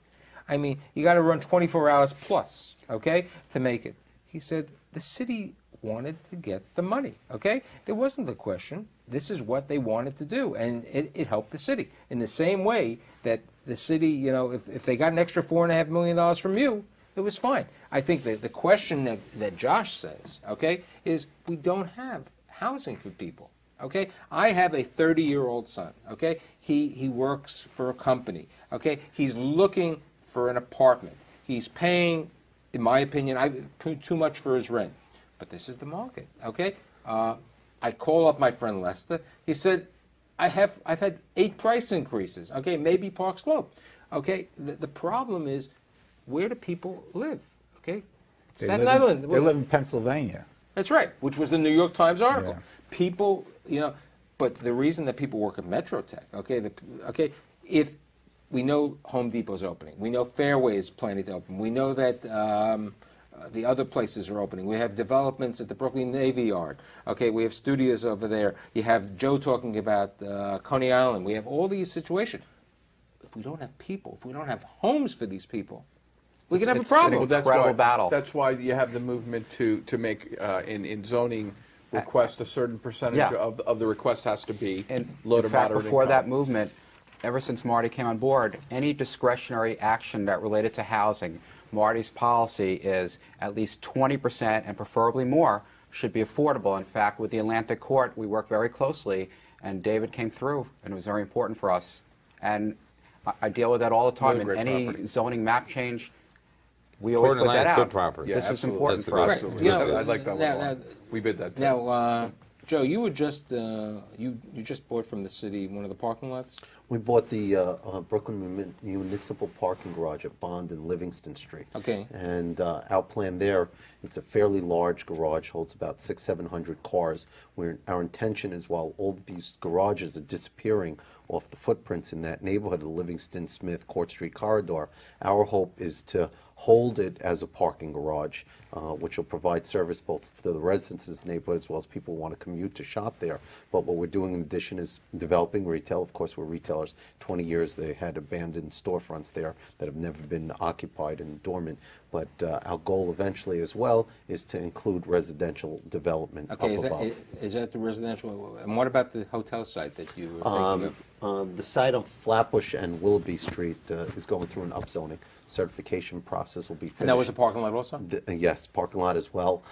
I mean, you got to run 24 hours plus, okay, to make it. He said the city wanted to get the money, okay? There wasn't the question. This is what they wanted to do, and it helped the city. In the same way that the city, you know, if they got an extra $4.5 million from you, it was fine. I think that the question that Josh says, okay, is we don't have housing for people, okay? I have a 30-year-old son, okay? He works for a company, okay? He's looking for an apartment. He's paying, in my opinion, too much for his rent. But this is the market, okay? I call up my friend Lester. He said, I've had 8 price increases, okay? Maybe Park Slope, okay? The problem is, where do people live, okay? Staten Island. They live in Pennsylvania. That's right, which was the New York Times article. Yeah. People, you know, but the reason that people work at Metrotech, okay, if we know Home Depot's opening, we know Fairway is planning to open, we know that the other places are opening. We have developments at the Brooklyn Navy Yard. Okay, we have studios over there. You have Joe talking about Coney Island. We have all these situations. If we don't have people, if we don't have homes for these people, we could have a It's problem. an incredible battle. That's why you have the movement to make in zoning request a certain percentage Yeah. of the request has to be And low in to fact, moderate before income. that movement, ever since Marty came on board, any discretionary action that related to housing, Marty's policy is at least 20% and preferably more should be affordable. In fact, with the Atlantic Court, we work very closely, and David came through, and it was very important for us. And I deal with that all the time. Really In great any property. zoning map change, we always Court put that Atlantic's out. good property. Yeah, This is absolutely. important That's for a us. good- Absolutely. You know, I like that one a lot. We bid that too. Now, Joe, you were just you just bought from the city one of the parking lots. We bought the Brooklyn Municipal Parking Garage at Bond and Livingston Street. Okay. And our plan there, it's a fairly large garage, holds about 700 cars. Our intention is, while all of these garages are disappearing off the footprints in that neighborhood, the Livingston, Smith, Court Street corridor, our hope is to hold it as a parking garage, which will provide service both to the residents of the neighborhood as well as people who want to commute to shop there. But what we're doing in addition is developing retail. Of course, we're retailers. 20 years they had abandoned storefronts there that have never been occupied and dormant. But our goal eventually as well is to include residential development Okay, up above. is that the residential? And what about the hotel site that you were thinking of? The site on Flatbush and Willoughby Street is going through an upzoning. Certification process will be finished. And that was a parking lot also? Yes, parking lot as well.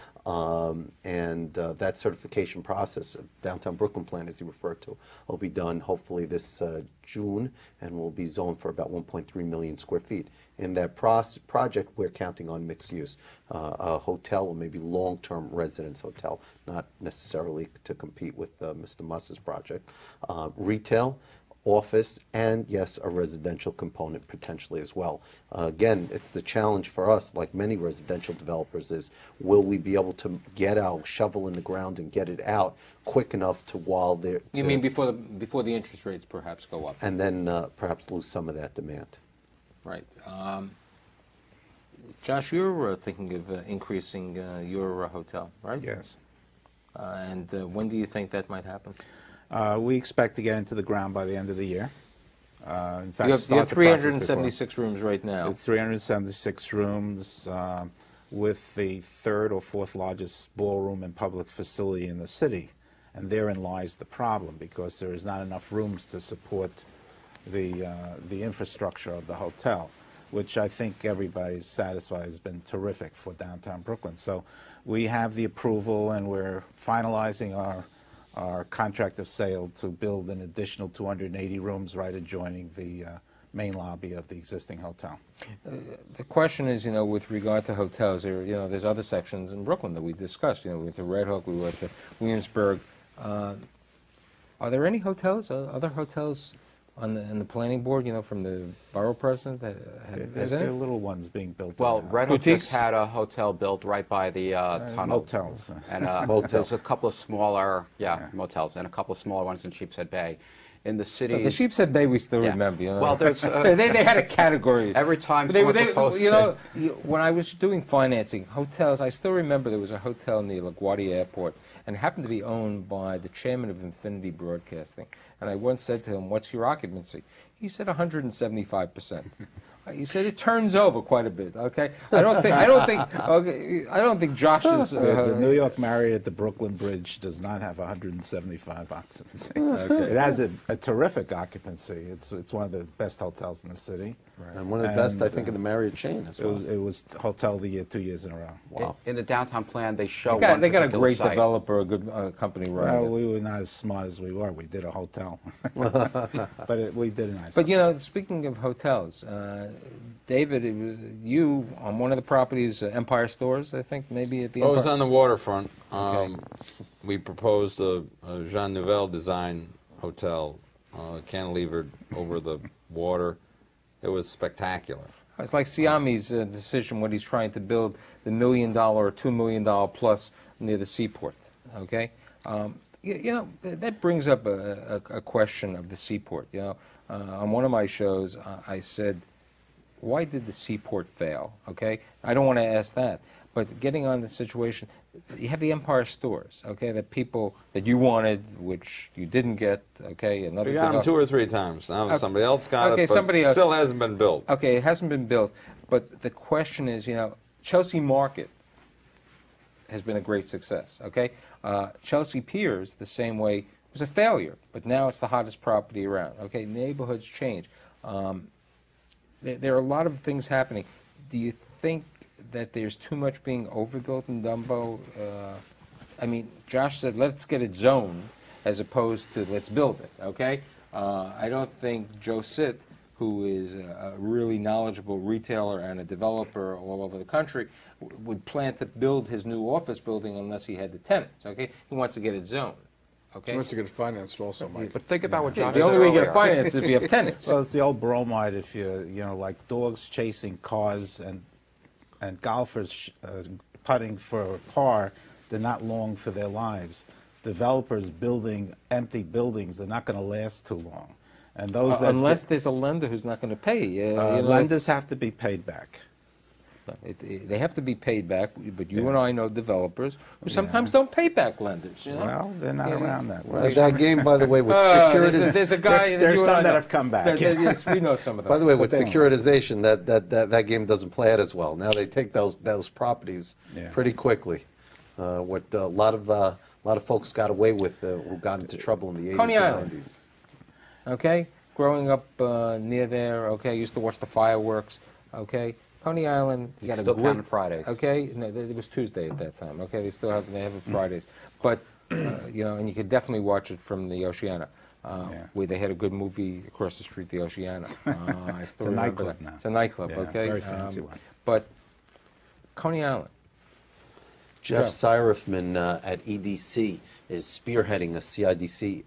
That certification process, downtown Brooklyn plan, as you referred to, will be done hopefully this June, and will be zoned for about 1.3 million square feet. In that project, we're counting on mixed use, a hotel or maybe long-term residence hotel, not necessarily to compete with Mr. Muss's project. Retail, office, and yes, a residential component potentially as well. Again, it's the challenge for us, like many residential developers, is will we be able to get our shovel in the ground and get it out quick enough to while there. You mean before the interest rates perhaps go up? And then perhaps lose some of that demand. Right. Josh, you're thinking of increasing your hotel, right? Yes. And when do you think that might happen? We expect to get into the ground by the end of the year. In fact, You have start the process before. 376 rooms right now. It's 376 rooms with the third or fourth largest ballroom and public facility in the city. And therein lies the problem, because there is not enough rooms to support the infrastructure of the hotel, which I think everybody's satisfied has been terrific for downtown Brooklyn. So we have the approval, and we're finalizing our contract of sale to build an additional 280 rooms right adjoining the main lobby of the existing hotel. The question is, with regard to hotels, there's other sections in Brooklyn that we discussed. We went to Red Hook, we went to Williamsburg. Are there any hotels, other hotels in the planning board, from the borough president? Has There are any? little ones being built. Well, now. Red Hook Boutiques? just had a hotel built right by the tunnel. Motels. And there's a couple of smaller, motels, and a couple of smaller ones in Sheepshead Bay. In the cities, The Sheepshead Bay we still Yeah. remember. Well, there's they had a category. every time They, someone they, proposed when I was doing financing, hotels, I still remember there was a hotel near LaGuardia Airport, and it happened to be owned by the chairman of Infinity Broadcasting. And I once said to him, "What's your occupancy?" He said 175%. He said it turns over quite a bit. Okay, I don't think Josh's. The New York Marriott at the Brooklyn Bridge does not have 175 occupancy. It has a terrific occupancy. It's one of the best hotels in the city. And one of the best, I think, in the Marriott chain as well. It was Hotel of the Year 2 years in a row. Wow. in the downtown plan, they show They got a particular great site. developer, a good company running Well, it. we were not as smart as we were. We did a hotel. But we did a nice But speaking of hotels, David, it was you on one of the properties, Empire Stores, I think, maybe at the. Well, it was Empire? on the waterfront. Okay. We proposed a Jean Nouvel design hotel, cantilevered over the water. It was spectacular. It's like Siami's decision when he's trying to build the $1 million or $2 million plus near the seaport. Okay, that brings up a question of the seaport. On one of my shows, I said, why did the seaport fail? Okay, I don't want to ask that, But getting on the situation, you have the Empire stores, okay, that people that you wanted, which you didn't get, okay, another. We got them 2 or 3 times. Now somebody else got it, but somebody else. Still hasn't been built. Okay, it hasn't been built, but the question is, Chelsea Market has been a great success, okay? Chelsea Piers, the same way, was a failure, but now it's the hottest property around, okay? Neighborhoods change. There are a lot of things happening. Do you think that there's too much being overbuilt in Dumbo? I mean, Josh said, let's get it zoned as opposed to let's build it, okay? I don't think Joe Sitt, who is a really knowledgeable retailer and a developer all over the country, would plan to build his new office building unless he had the tenants, okay? He wants to get it zoned, okay? He wants to get it financed also, Mike. But think about what John The said only way you get earlier. financed is if you have tenants. Well, it's the old bromide. If like dogs chasing cars and golfers putting for a par, they're not long for their lives. Developers building empty buildings, they're not going to last too long. And those Unless there's a lender who's not going to pay. lenders have to be paid back. They have to be paid back, but you and I know developers who sometimes don't pay back lenders. Well, they're not around that way. That game, by the way, with securitization. There's a guy. There's you and I some that know. have come back. Yes, we know some of them. By the way, with But they- securitization, that game doesn't play out as well. Now they take those properties pretty quickly. What a lot of folks got away with who got into trouble in the 80s Coney and Island. 90s. Okay, growing up near there. Okay, I used to watch the fireworks. Okay, Coney Island. You got still a great, counting Fridays. Okay, no, it was Tuesday at that time. Okay, they have it Fridays, but and you could definitely watch it from the Oceana. Where they had a good movie across the street, the Oceana. I still a remember nightclub that. now. It's a nightclub, Yeah, okay? very fancy one. But Coney Island. Jeff Yeah. Seirefman at EDC is spearheading a CIDC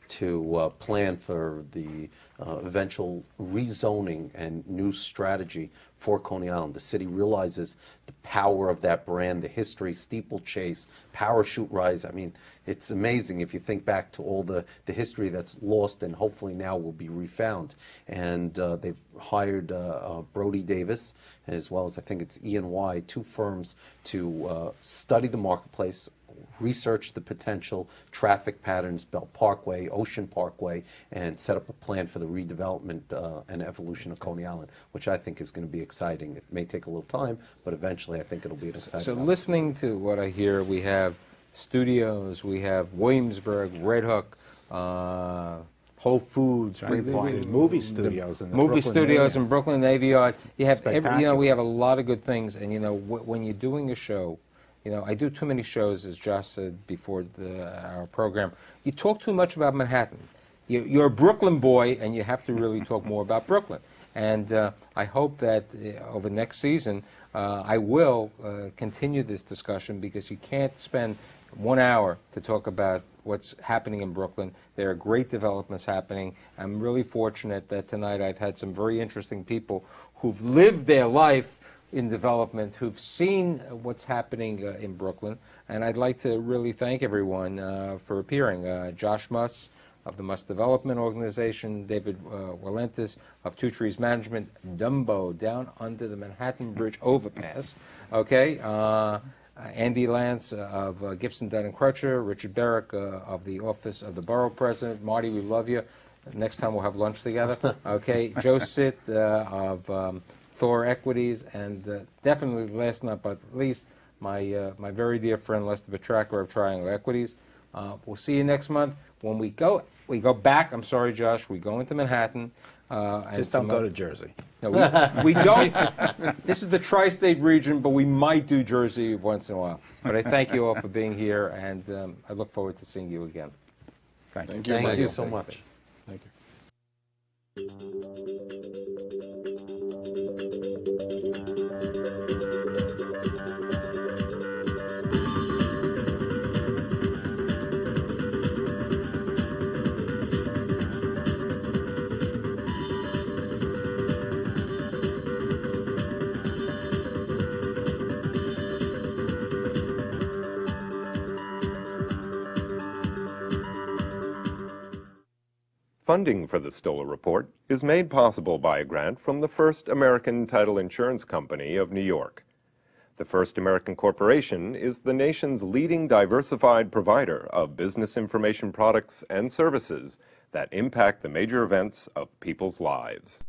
to plan for the eventual rezoning and new strategy for Coney Island. The city realizes the power of that brand, the history, steeplechase, parachute rise. I mean, it's amazing if you think back to all the history that's lost and hopefully now will be refound. And they've hired Brody Davis, as well as I think it's E&Y, 2 firms to study the marketplace, research the potential traffic patterns, Belt Parkway, Ocean Parkway, and set up a plan for the redevelopment and evolution of Coney Island, which I think is going to be exciting. It may take a little time, but eventually I think it'll be an exciting So opportunity. listening to what I hear, we have studios, we have Williamsburg, Red Hook, Whole Foods, Movie studios in the movie Brooklyn studios area. in Brooklyn, Navy Yard. You have Spectacular. we have a lot of good things, and when you're doing a show, I do too many shows, as Josh said before our program. You talk too much about Manhattan. You're a Brooklyn boy, and you have to really talk more about Brooklyn. And I hope that over next season, I will continue this discussion, because you can't spend 1 hour to talk about what's happening in Brooklyn. There are great developments happening. I'm really fortunate that tonight I've had some very interesting people who've lived their life in development, who've seen what's happening in Brooklyn. And I'd like to really thank everyone for appearing. Josh Muss of the Muss Development Organization, David Walentis of Two Trees Management, Dumbo down under the Manhattan Bridge overpass, okay? Andy Lance of Gibson, Dunn & Crutcher, Richard Berrick of the Office of the Borough President. Marty, we love you. Next time we'll have lunch together, okay? Joe Sitt of Thor Equities, and definitely last not but least, my very dear friend Lester Petracca of Triangle Equities. We'll see you next month. When we go back, I'm sorry, Josh, we go into Manhattan. Just don't go to Jersey. No, we don't. This is the tri-state region, but we might do Jersey once in a while. But I thank you all for being here, and I look forward to seeing you again. Thank you. Thank you Michael. so much. Thank you. Funding for the Stoller Report is made possible by a grant from the First American Title Insurance Company of New York. The First American Corporation is the nation's leading diversified provider of business information products and services that impact the major events of people's lives.